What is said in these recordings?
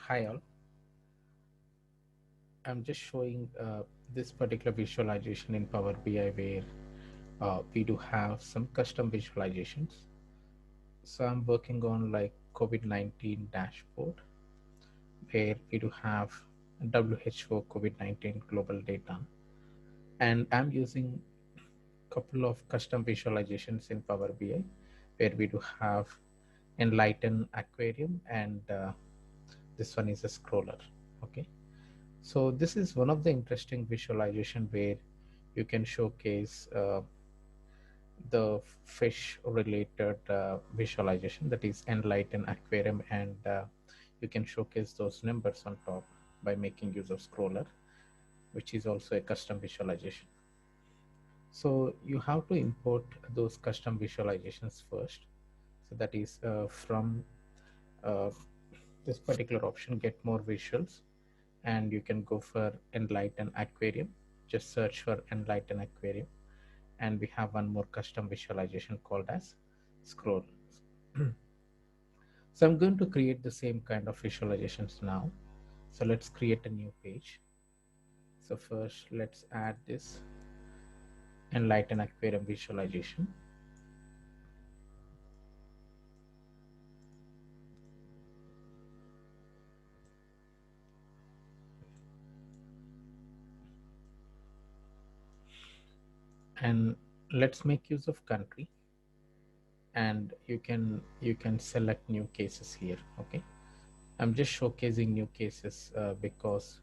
Hi all, I'm just showing this particular visualization in Power BI where we do have some custom visualizations. So I'm working on like COVID-19 dashboard where we do have WHO COVID-19 global data, and I'm using a couple of custom visualizations in Power BI where we do have Enlighten Aquarium and this one is a scroller. Okay. So this is one of the interesting visualization where you can showcase the fish related visualization, that is Enlighten Aquarium, and you can showcase those numbers on top by making use of scroller, which is also a custom visualization. So you have to import those custom visualizations first. So that is from uh, this particular option, get more visuals, and you can go for Enlighten Aquarium. Just search for Enlighten Aquarium, and we have one more custom visualization called as scroll. So I'm going to create the same kind of visualizations now. So let's create a new page. So first let's add this Enlighten Aquarium visualization. And let's make use of country, and you can select new cases here. Okay, I'm just showcasing new cases because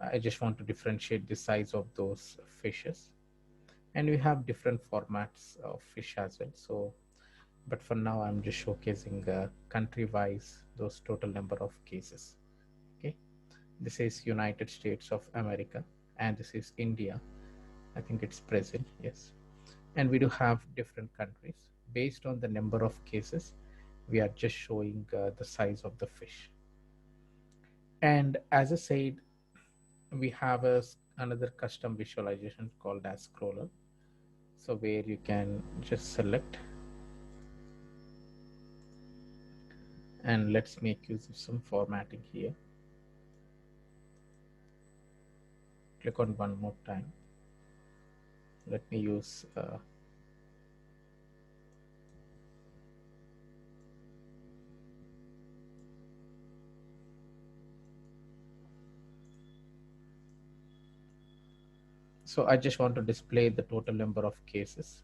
I just want to differentiate the size of those fishes, and we have different formats of fish as well. So but for now I'm just showcasing country wise those total number of cases. Okay, this is United States of America, and this is India. I think it's Brazil, yes. And we do have different countries based on the number of cases. We are just showing the size of the fish. And as I said, we have another custom visualization called as scroller. So where you can just select, and let's make use of some formatting here. Click on one more time. Let me use so I just want to display the total number of cases,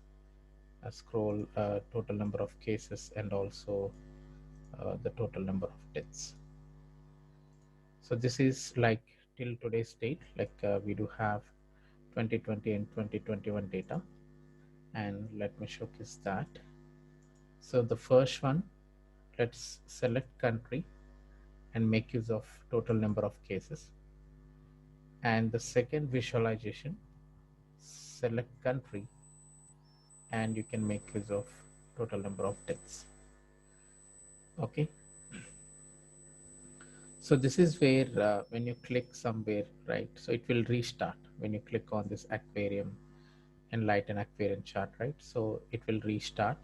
scroll total number of cases, and also the total number of deaths. So this is like till today's date, like we do have 2020 and 2021 data, and let me showcase that. So the first one, let's select country and make use of total number of cases. And the second visualization, select country, and you can make use of total number of deaths. Okay, so this is where when you click somewhere, right, so it will restart when you click on this aquarium, Enlighten Aquarium chart, right? So it will restart.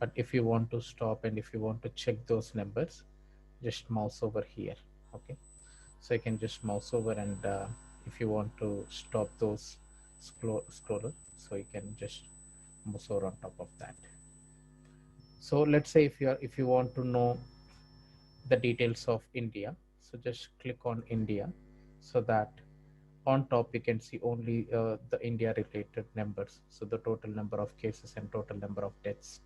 But if you want to stop and if you want to check those numbers, just mouse over here. Okay, so you can just mouse over, and if you want to stop those scroller, so you can just mouse over on top of that. So let's say if you want to know the details of India, so just click on India, so that on top you can see only the India related numbers, so the total number of cases and total number of deaths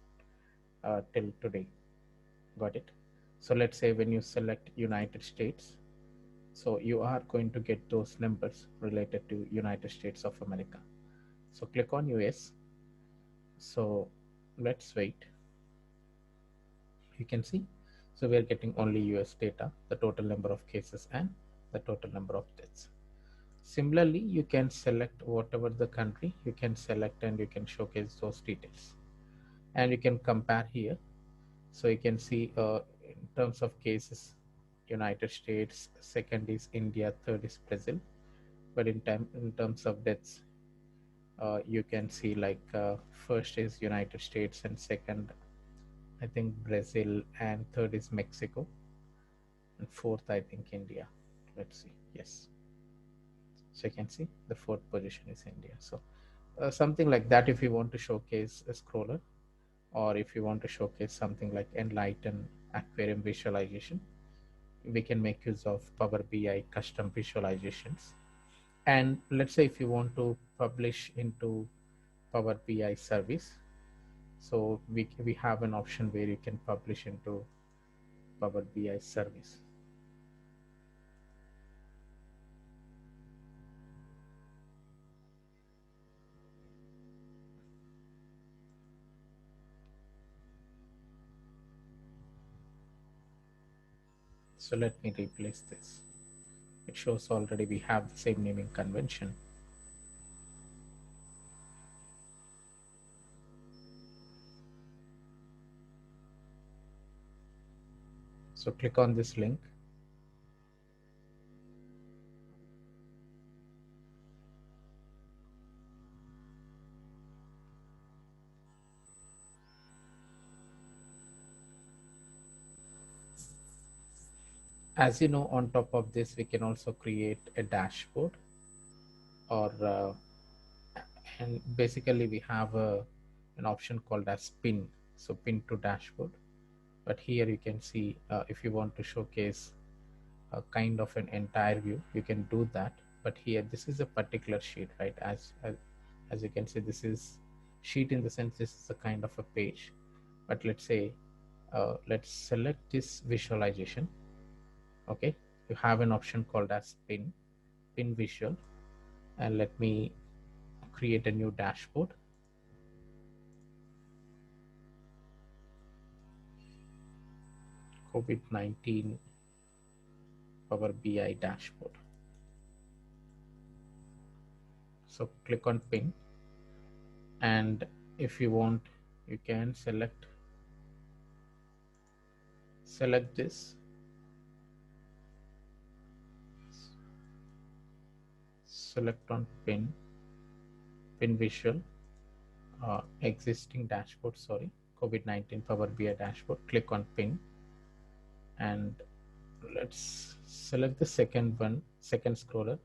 till today. Got it? So let's say when you select United States, so you are going to get those numbers related to United States of America. So click on US. So let's wait. You can see, so we are getting only US data, the total number of cases and the total number of deaths. Similarly, you can select whatever the country you can select, and you can showcase those details, and you can compare here. So you can see in terms of cases, United States, second is India, third is Brazil. But in terms of deaths, you can see like first is United States, and second I think Brazil, and third is Mexico. and fourth, I think, India. Let's see. Yes. So you can see the fourth position is India. So something like that, if you want to showcase a scroller, or if you want to showcase something like Enlighten Aquarium visualization, we can make use of Power BI custom visualizations. And let's say if you want to publish into Power BI service, so we have an option where you can publish into Power BI service. So let me replace this. It shows already we have the same naming convention. So click on this link. As you know, on top of this, we can also create a dashboard, or and basically we have an option called as pin. So pin to dashboard. But here you can see if you want to showcase a kind of an entire view, you can do that. But here, this is a particular sheet, right? As you can see, this is sheet in the sense this is a kind of a page. But let's say let's select this visualization. Okay, you have an option called as pin visual, and let me create a new dashboard. COVID-19 Power BI dashboard. So click on pin, and if you want, you can select this, select on pin visual, existing dashboard, sorry, COVID-19 Power BI dashboard. Click on pin, and let's select the second one, second scroller.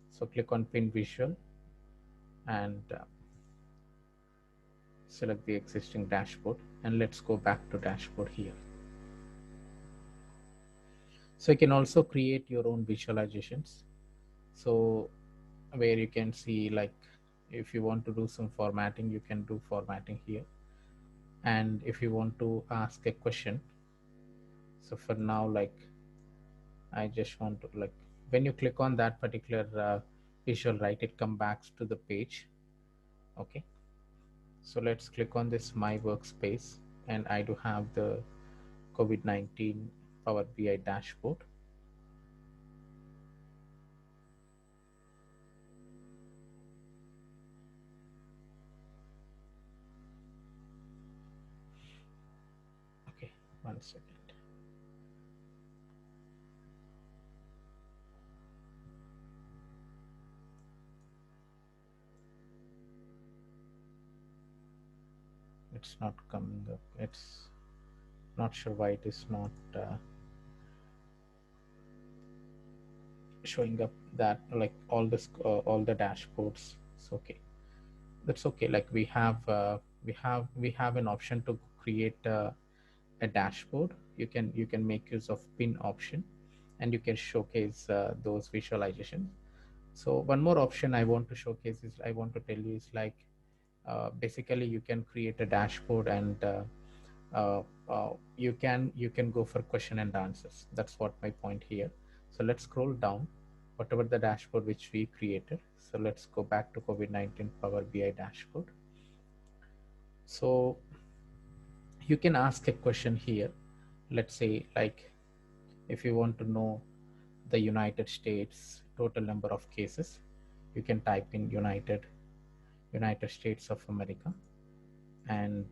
So click on pin visual, and select the existing dashboard, and let's go back to dashboard here. So you can also create your own visualizations. So where you can see, like, if you want to do some formatting, you can do formatting here. And if you want to ask a question, so for now, like, I just want to, like, when you click on that particular visual, right, it comes back to the page. Okay, so let's click on this my workspace, and I do have the COVID-19 Power BI dashboard. Okay, 1 second. It's not coming up. It's not sure why it is not showing up that, like, all this all the dashboards. It's okay. That's okay. Like, we have an option to create a dashboard. You can make use of pin option, and you can showcase those visualizations. So one more option I want to showcase is, I want to tell you, is like, basically you can create a dashboard, and you can go for question and answers. That's what my point here. So let's scroll down, whatever the dashboard which we created. So let's go back to COVID-19 Power BI dashboard. So you can ask a question here. Let's say, like, if you want to know the United States total number of cases, you can type in United States of America, and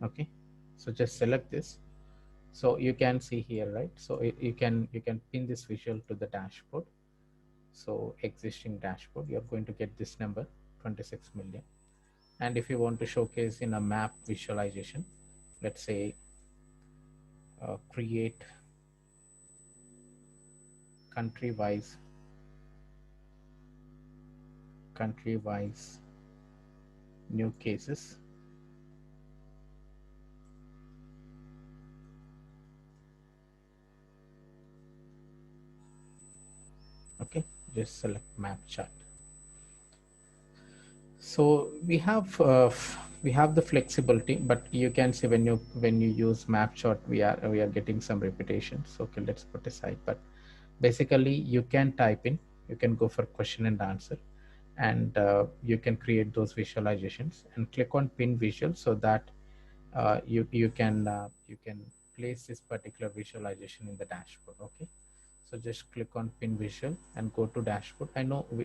okay, so just select this, So you can see here, right? So you can pin this visual to the dashboard. So existing dashboard, you're going to get this number 26 million. And if you want to showcase in a map visualization, let's say create country wise new cases. Okay, just select map chart. So we have the flexibility, but you can see when you use map chart, we are getting some repetitions. Okay, let's put aside. But basically, you can type in, you can go for question and answer, and you can create those visualizations and click on pin visual so that you can place this particular visualization in the dashboard. Okay, so just click on pin visual and go to dashboard. I know we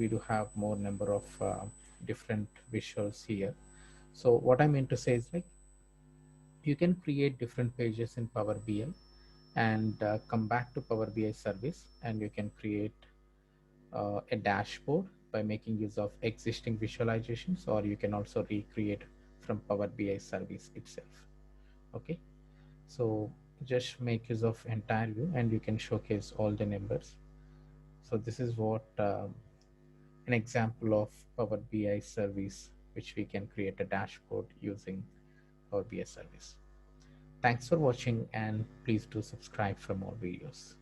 do have more number of different visuals here. So what I mean to say is, like, you can create different pages in Power BI and come back to Power BI service, and you can create a dashboard by making use of existing visualizations, or you can also recreate from Power BI service itself. Okay, so just make use of entire view and you can showcase all the numbers. So this is what an example of Power BI service, which we can create a dashboard using Power BI service. Thanks for watching, and please do subscribe for more videos.